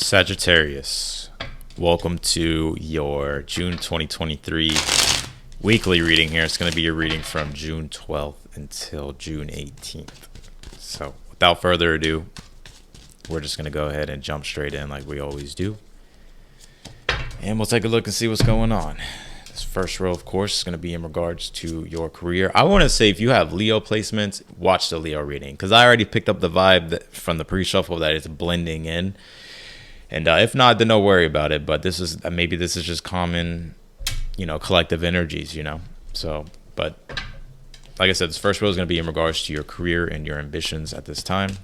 Sagittarius, welcome to your June 2023 weekly reading here. It's going to be your reading from June 12th until June 18th. So without further ado, we're just going to go ahead and jump straight in like we always do. And we'll take a look and see what's going on. This first row, of course, is going to be in regards to your career. I want to say if you have Leo placements, watch the Leo reading, because I already picked up the vibe that from the pre-shuffle that it's blending in. And if not, then don't worry about it. But this is maybe this is just common, collective energies, So, but like I said, this first row is going to be in regards to your career and your ambitions at this time.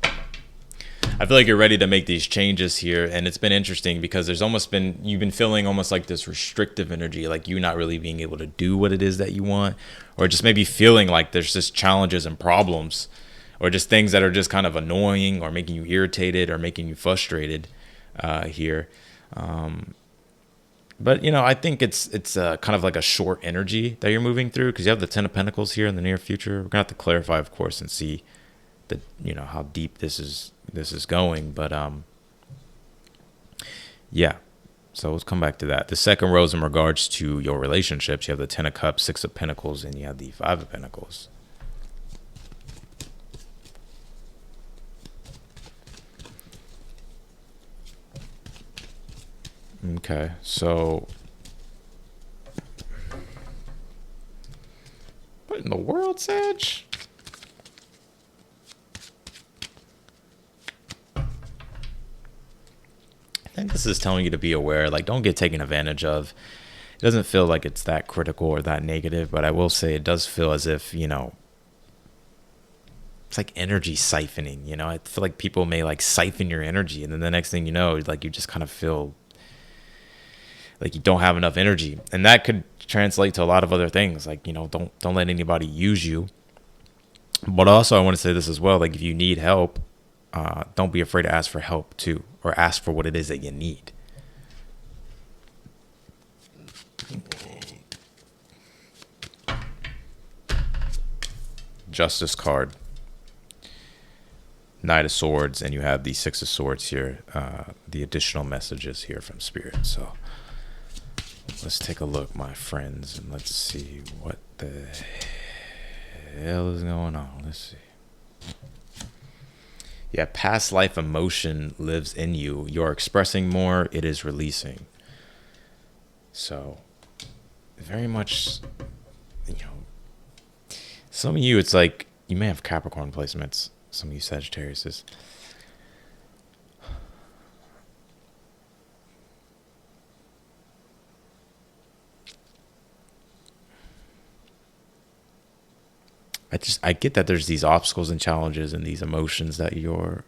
I feel like you're ready to make these changes here, and it's been interesting because you've been feeling almost like this restrictive energy, like you not really being able to do what it is that you want, or just maybe feeling like there's just challenges and problems, or just things that are just kind of annoying or making you irritated or making you frustrated here. But I think it's kind of like a short energy that you're moving through, because you have the Ten of Pentacles here in the near future. We're gonna have to clarify, of course, and see that how deep this is going. But yeah. So let's come back to that. The second row is in regards to your relationships. You have the Ten of Cups, Six of Pentacles, and you have the Five of Pentacles. Okay, so what in the world, Sag? I think this is telling you to be aware, like don't get taken advantage of. It doesn't feel like it's that critical or that negative, but I will say it does feel as if, it's like energy siphoning, I feel like people may like siphon your energy, and then the next thing you know, like you just kind of feel like you don't have enough energy. And that could translate to a lot of other things, like, don't let anybody use you. But also I want to say this as well, like if you need help, don't be afraid to ask for help too, or ask for what it is that you need. Justice card, Knight of Swords, and you have the Six of Swords here, the additional messages here from Spirit. So let's take a look, my friends, and let's see what the hell is going on. Let's see. Yeah, past life emotion lives in you. You're expressing more, it is releasing. So very much, some of you, it's like you may have Capricorn placements, some of you Sagittarius. I get that there's these obstacles and challenges and these emotions that you're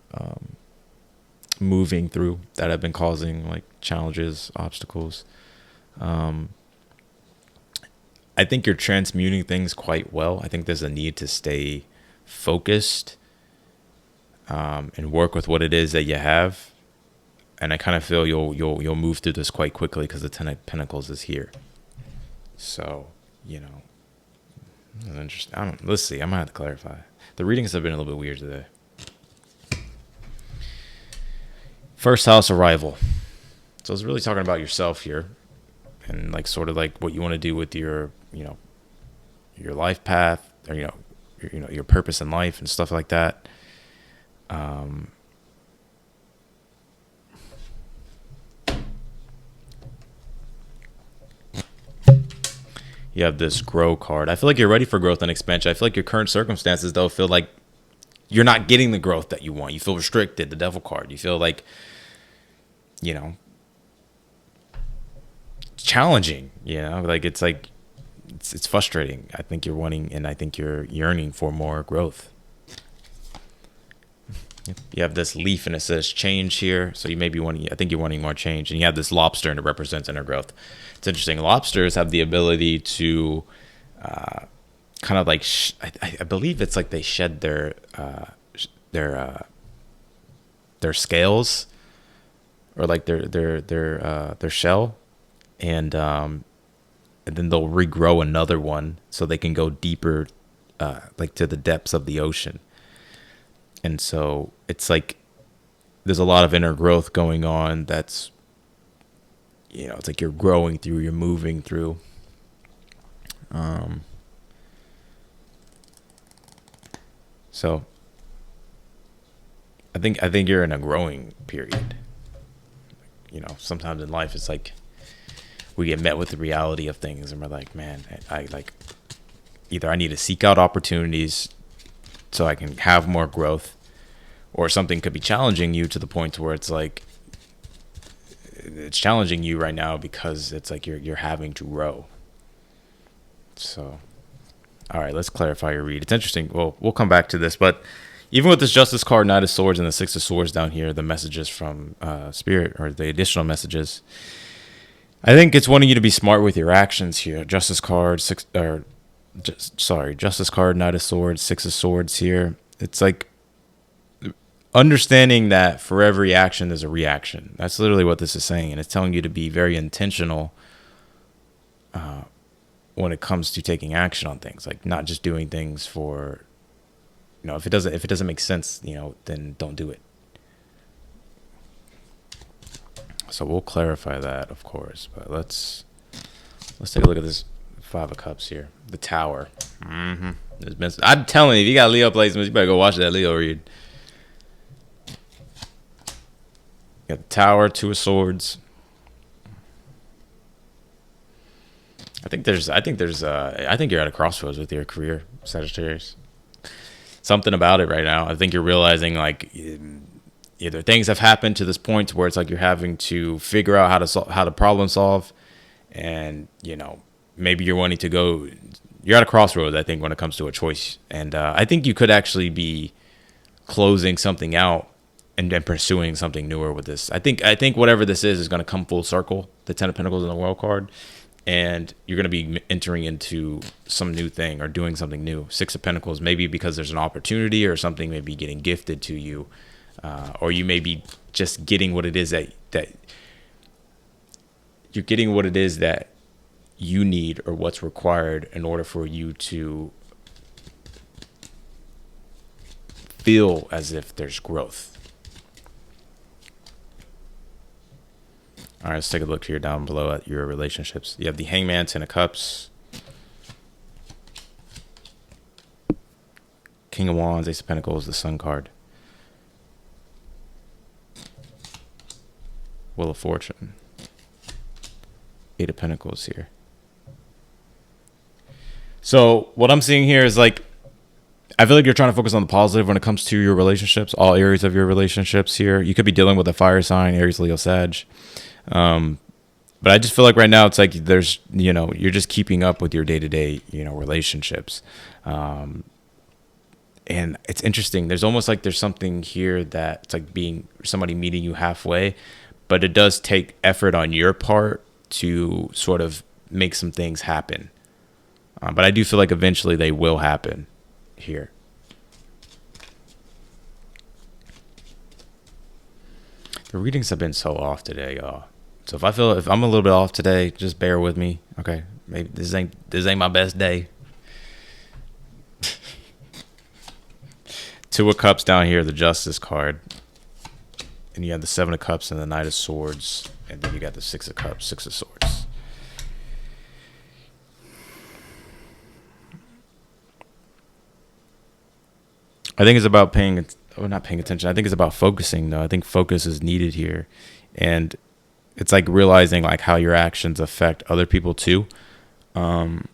moving through that have been causing like challenges, obstacles. I think you're transmuting things quite well. I think there's a need to stay focused and work with what it is that you have. And I kind of feel you'll move through this quite quickly because the Ten of Pentacles is here. So, interesting. Let's see. I'm gonna have to clarify. The readings have been a little bit weird today. First house arrival. So it's really talking about yourself here, and like sort of like what you want to do with your your life path, or your purpose in life and stuff like that. You have this grow card. I feel like you're ready for growth and expansion. I feel like your current circumstances, though, feel like you're not getting the growth that you want. You feel restricted, the Devil card. You feel like, challenging, like it's frustrating. I think you're wanting, and I think you're yearning for more growth. You have this leaf and it says change here. So you may be I think you're wanting more change. And you have this lobster and it represents inner growth. It's interesting. Lobsters have the ability to kind of like, I believe it's like they shed their scales, or like their shell. And then they'll regrow another one so they can go deeper, like to the depths of the ocean. And so it's like there's a lot of inner growth going on. That's, it's like you're growing through, you're moving through. So I think you're in a growing period. Sometimes in life it's like we get met with the reality of things and we're like, man, I like either I need to seek out opportunities so I can have more growth, or something could be challenging you to the point where it's like it's challenging you right now because it's like you're having to grow. So, all right, let's clarify your read. It's interesting. Well, we'll come back to this, but even with this Justice card, Knight of Swords, and the Six of Swords down here, the messages from Spirit, or the additional messages, I think it's wanting you to be smart with your actions here. Justice card, Justice card, Knight of Swords, Six of Swords here. It's like understanding that for every action there's a reaction. That's literally what this is saying, and it's telling you to be very intentional when it comes to taking action on things, like not just doing things for, if it doesn't make sense, then don't do it. So we'll clarify that, of course, but let's take a look at this Five of Cups here, the Tower. I'm telling you, if you got Leo placements, you better go watch that Leo read. Got the Tower, Two of Swords. I think you're at a crossroads with your career, Sagittarius. Something about it right now. I think you're realizing like either things have happened to this point where it's like you're having to figure out how to problem solve, and maybe you're wanting to go. You're at a crossroads, I think, when it comes to a choice, and I think you could actually be closing something out and then pursuing something newer with this. I think whatever this is going to come full circle. The Ten of Pentacles and the World card. And you're going to be entering into some new thing or doing something new. Six of Pentacles, maybe because there's an opportunity or something may be getting gifted to you. Or you may be just getting what it is that you're getting what it is that you need or what's required in order for you to feel as if there's growth. All right, let's take a look here down below at your relationships. You have the Hangman, Ten of Cups, King of Wands, Ace of Pentacles, the Sun card, Wheel of Fortune, Eight of Pentacles here. So what I'm seeing here is like, I feel like you're trying to focus on the positive when it comes to your relationships, all areas of your relationships here. You could be dealing with a fire sign, Aries, Leo, Sag. But I just feel like right now it's like there's, you're just keeping up with your day-to-day, relationships. And it's interesting. There's almost like there's something here that it's like being somebody meeting you halfway, but it does take effort on your part to sort of make some things happen. But I do feel like eventually they will happen here. The readings have been so off today, y'all. So if I'm a little bit off today, just bear with me. Okay, maybe this ain't my best day. Two of Cups down here, the Justice card, and you have the Seven of Cups and the Knight of Swords, and then you got the Six of Cups, Six of Swords. I think it's about not paying attention. I think it's about focusing, though. I think focus is needed here, and it's like realizing like how your actions affect other people too. Not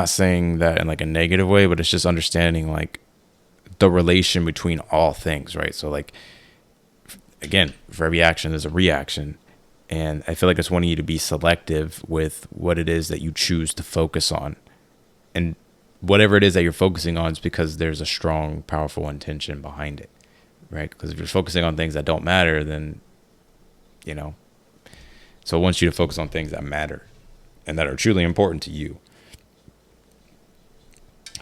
saying that in like a negative way, but it's just understanding like the relation between all things, right? So like, again, for every action there's a reaction, and I feel like it's wanting you to be selective with what it is that you choose to focus on, and whatever it is that you're focusing on is because there's a strong, powerful intention behind it, right? Because if you're focusing on things that don't matter, then so it wants you to focus on things that matter and that are truly important to you.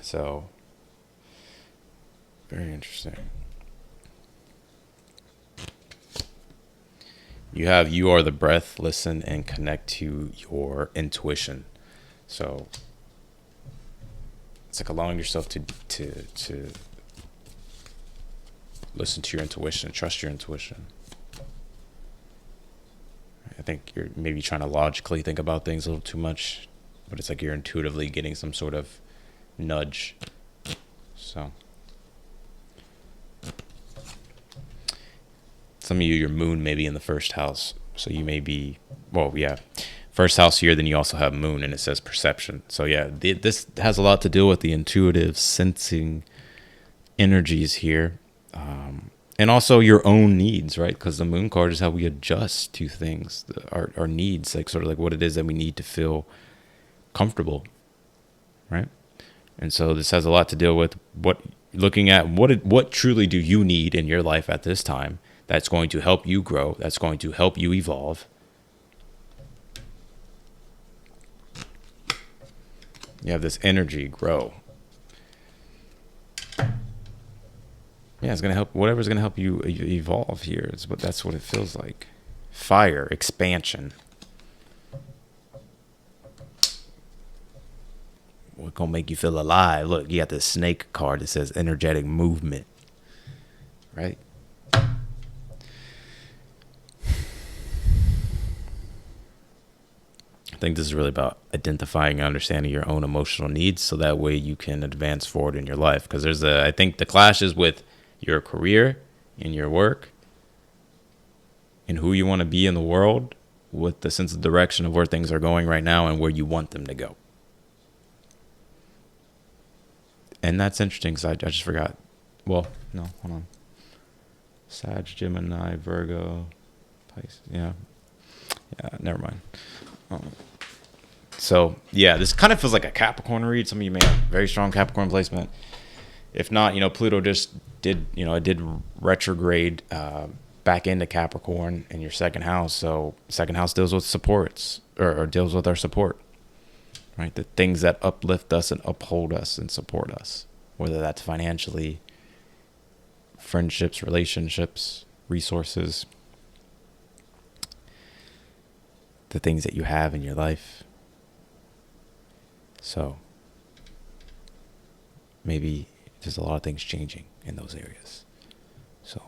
So, very interesting. You are the breath, listen, and connect to your intuition. So, it's like allowing yourself to listen to your intuition and trust your intuition. I think you're maybe trying to logically think about things a little too much, but it's like you're intuitively getting some sort of nudge. So some of you, your moon may be in the first house. So you may be, well, yeah, first house here, then you also have moon, and it says perception. So yeah, this has a lot to do with the intuitive sensing energies here. And also your own needs, right? Because the moon card is how we adjust to things, our needs, like sort of like what it is that we need to feel comfortable, right? And so this has a lot to deal with looking at what truly do you need in your life at this time that's going to help you grow, that's going to help you evolve. You have this energy grow. Yeah, it's gonna help. Whatever's gonna help you evolve here is that's what it feels like. Fire, expansion. What's gonna make you feel alive? Look, you got this snake card that says energetic movement, right? I think this is really about identifying and understanding your own emotional needs, so that way you can advance forward in your life. Because I think the clash is with your career and your work and who you want to be in the world, with the sense of direction of where things are going right now and where you want them to go. And that's interesting because I just forgot. Well, no, hold on. Sag, Gemini, Virgo, Pisces. Yeah, never mind. So yeah, this kind of feels like a Capricorn read. Some of you may have very strong Capricorn placement. If not, Pluto just did, it did retrograde back into Capricorn in your second house. So second house deals with supports or deals with our support, right? The things that uplift us and uphold us and support us, whether that's financially, friendships, relationships, resources, the things that you have in your life. So maybe there's a lot of things changing in those areas. So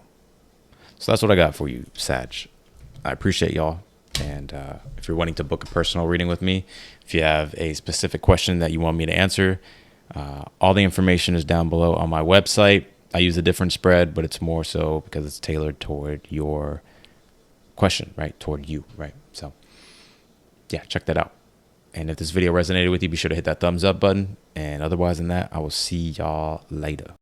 that's what I got for you, Sag. I appreciate y'all. And if you're wanting to book a personal reading with me, if you have a specific question that you want me to answer, all the information is down below on my website. I use a different spread, but it's more so because it's tailored toward your question, right? Toward you, right? So yeah, check that out. And if this video resonated with you, be sure to hit that thumbs up button. And otherwise than that, I will see y'all later.